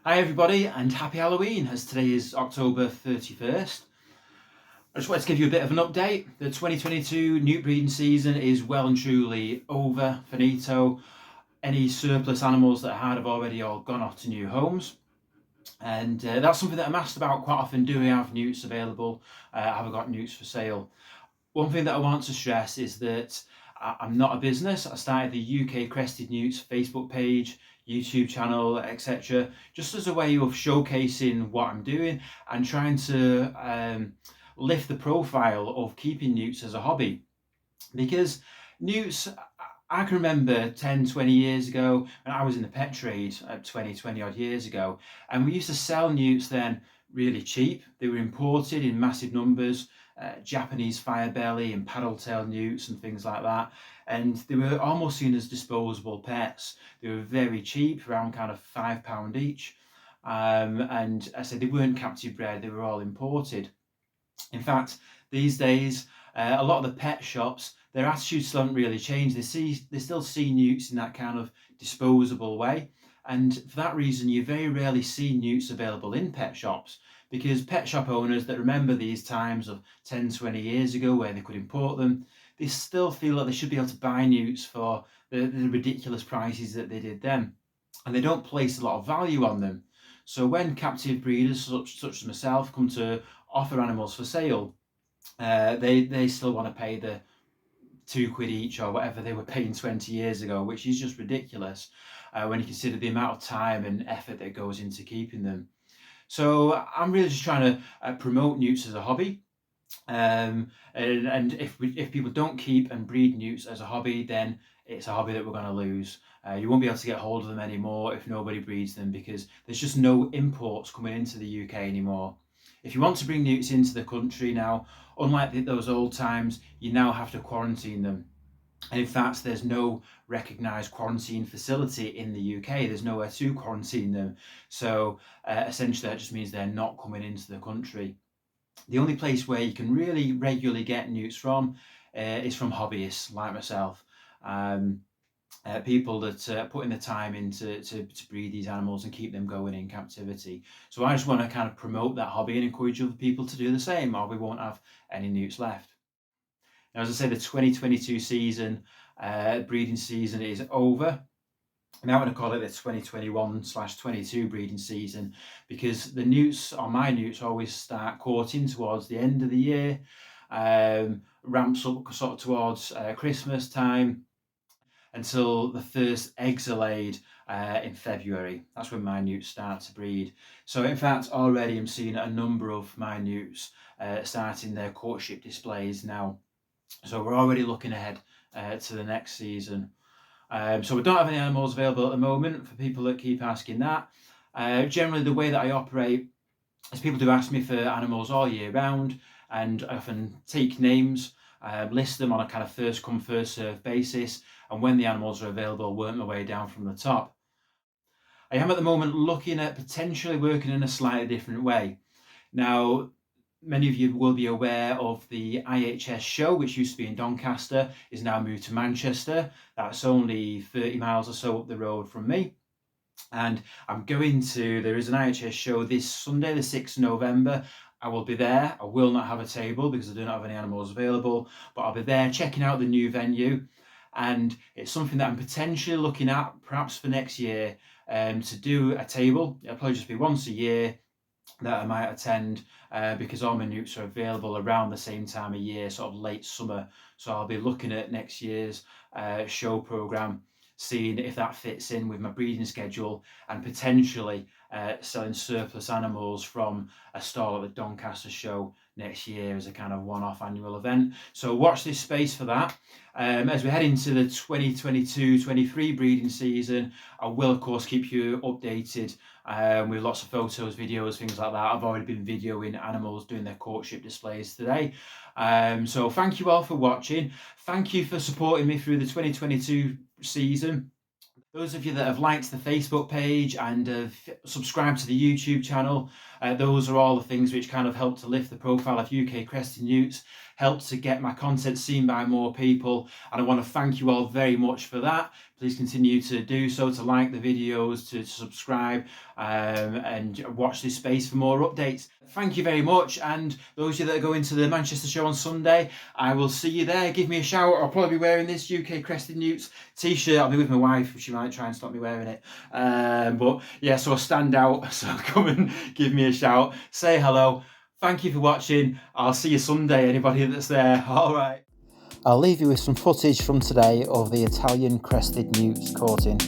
Hi everybody and happy Halloween, as today is October 31st. I just wanted to give you a bit of an update. The 2022 newt breeding season is well and truly over, finito. Any surplus animals that I had have already all gone off to new homes. And that's something that I'm asked about quite often. Do we have newts available? Have I got newts for sale? One thing that I want to stress is that I'm not a business. I started the UK Crested Newts Facebook page, YouTube channel, etc., just as a way of showcasing what I'm doing and trying to lift the profile of keeping newts as a hobby. Because newts, I can remember 10, 20 years ago when I was in the pet trade, 20 odd years ago, and we used to sell newts then really cheap. They were imported in massive numbers, Japanese firebelly and paddle-tailed newts and things like that. And they were almost seen as disposable pets. They were very cheap, around kind of £5 each. And I said they weren't captive bred, they were all imported. In fact, these days, a lot of the pet shops, their attitudes still haven't really changed. They still see newts in that kind of disposable way. And for that reason, you very rarely see newts available in pet shops, because pet shop owners that remember these times of 10, 20 years ago where they could import them, they still feel like they should be able to buy newts for the ridiculous prices that they did then. And they don't place a lot of value on them. So when captive breeders such as myself come to offer animals for sale, they still want to pay the £2 each or whatever they were paying 20 years ago, which is just ridiculous when you consider the amount of time and effort that goes into keeping them. So I'm really just trying to promote newts as a hobby. And if people don't keep and breed newts as a hobby, then it's a hobby that we're going to lose. You won't be able to get hold of them anymore if nobody breeds them, because there's just no imports coming into the UK anymore. If you want to bring newts into the country now, unlike those old times, you now have to quarantine them. And in fact, there's no recognised quarantine facility in the UK. There's nowhere to quarantine them. So essentially, that just means they're not coming into the country. The only place where you can really regularly get newts from is from hobbyists like myself. People that put in the time in to breed these animals and keep them going in captivity. So I just want to kind of promote that hobby and encourage other people to do the same, or we won't have any newts left. Now, as I say, the 2022 season, breeding season is over. Now I'm going to call it the 2021/22 breeding season, because the newts, or my newts, always start courting towards the end of the year, ramps up sort of towards Christmas time, until the first eggs are laid in February. That's when my newts start to breed. So in fact, already I'm seeing a number of my newts starting their courtship displays now. So we're already looking ahead to the next season. So we don't have any animals available at the moment, for people that keep asking that. Generally, the way that I operate is people do ask me for animals all year round, and I often take names, list them on a kind of first come first serve basis, and when the animals are available, work my way down from the top. I am at the moment looking at potentially working in a slightly different way. Now, many of you will be aware of the IHS show, which used to be in Doncaster, is now moved to Manchester. That's only 30 miles or so up the road from me. And there is an IHS show this Sunday, the 6th of November. I will be there. I will not have a table because I do not have any animals available, but I'll be there checking out the new venue. And it's something that I'm potentially looking at, perhaps for next year, to do a table. It'll probably just be once a year that I might attend, because all my newts are available around the same time of year, sort of late summer. So I'll be looking at next year's show programme, seeing if that fits in with my breeding schedule, and potentially selling surplus animals from a stall at the Doncaster show next year as a kind of one-off annual event. So watch this space for that. As we head into the 2022-23 breeding season, I will of course keep you updated with lots of photos, videos, things like that. I've already been videoing animals doing their courtship displays today. So thank you all for watching. Thank you for supporting me through the 2022 season. Those of you that have liked the Facebook page and have subscribed to the YouTube channel, those are all the things which kind of help to lift the profile of UK Crested Newts, helped to get my content seen by more people, and I want to thank you all very much for that. Please continue to do so, to like the videos, to subscribe, and watch this space for more updates. Thank you very much, and those of you that are going to the Manchester show on Sunday, I will see you there. Give me a shout. I'll probably be wearing this UK Crested Newts t-shirt. I'll be with my wife, she might try and stop me wearing it. But yeah, so I'll stand out, so come and give me a shout. Say hello. Thank you for watching. I'll see you Sunday, anybody that's there. All right. I'll leave you with some footage from today of the Italian Crested Newts courting.